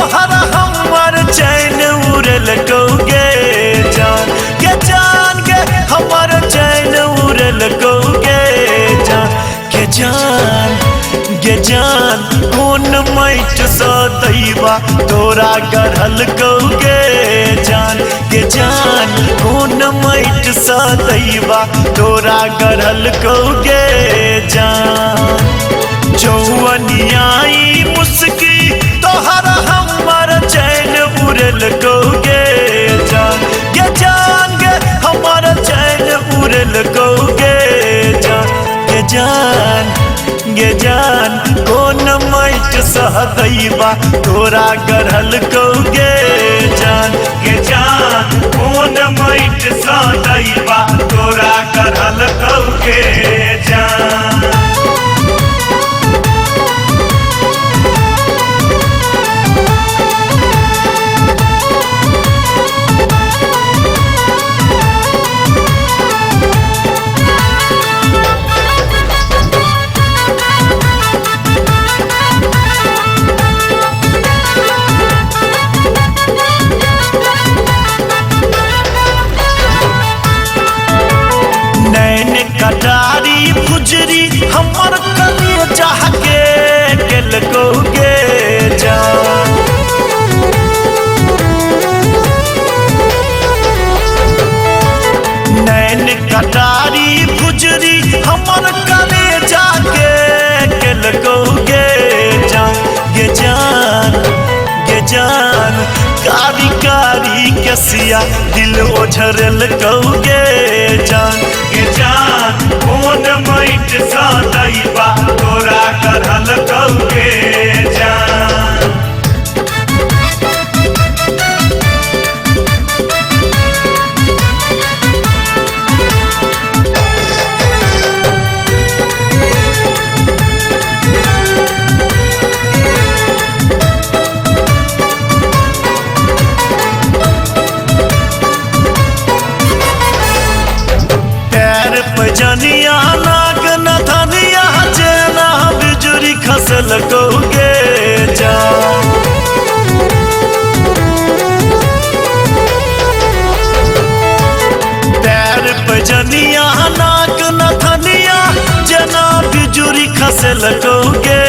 तोहरा हमर चैन उड़ल कौगे जान के हमर चैन उड़ल कौगे जान गे जान कौन माइट सा दैवा तोरा गढ़ल कौगे जान गे जान कौन माइट सा दैवा तोरा गढ़ल कौगे जान जौवनियाई मुस्की तोहरा हमर चैन उड़ल कौगे जान गे हमर चैन उड़ल कौगे जान गे जान कौन माइट सह दैवा तोरा गढ़ल कौगे जान गे जान कौन माइट सह दैवा तोरा गढ़ल कौगे जान कटारी फुजरी हमर कलिए चाह के गेल कौगे जान नैन कटारी फुजरी हमर कलिए जाके गेल कौगे जान कारी कारी कसिया दिल ओझरल कौगे जान कौन माइट सा दैवा तोरा गढ़ल कौगे जान जनिया नाग न धनिया जेना बिजुरी खसल कौगे जान पैर पे जनिया नाग न धनिया जेना बिजुरी खसल कौगे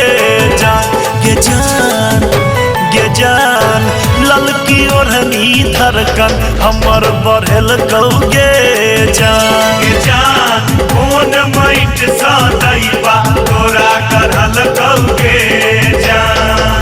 जान ललकी ओढ़नी धड़कन हमर बढ़ल कौगे जान कौन माइट सा दैवा तोरा गढ़ल कौगे जान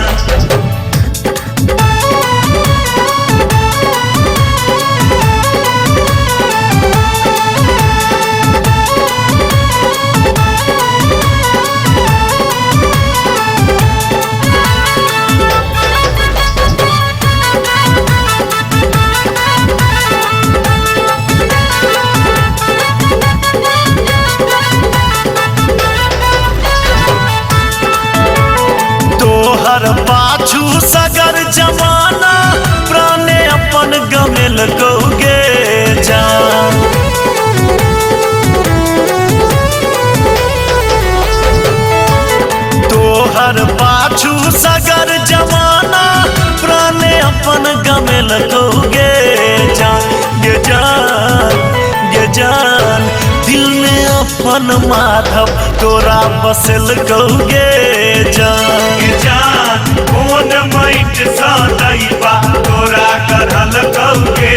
पाछू सगर जमाना प्राणे अपन गमेल कौगे जान तोहर पाछू सगर जमाना प्राणे अपन गमेल कौगे जान दिल में अपन माधव तोरा बसल कौगे जान कौन माइट सा दैवा तोरा गढ़ल कौगे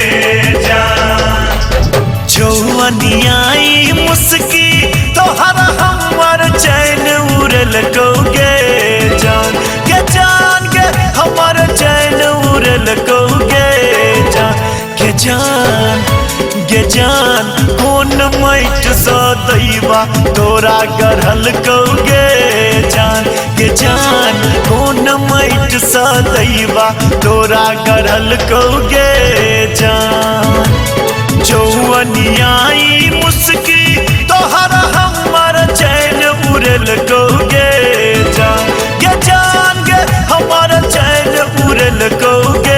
जान जौवनियाई मुस्की तोहरा हमर चैन उड़ल कौगे जान हमर चैन उड़ल कौगे जान कौन माइट सा दैवा तोरा गढ़ल कौगे जान कौन माइट सा दैवा तोरा गढ़ल कौगे जान जौवनियाई मुस्की तोहरा हमर चैन उड़ल कौगे जान हमर चैन उड़ल कौगे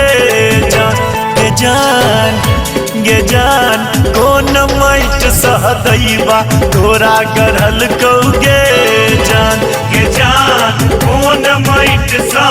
जान कौन माइट सह दैवा तोरा गढ़ल कौगे जान कौन माइट सा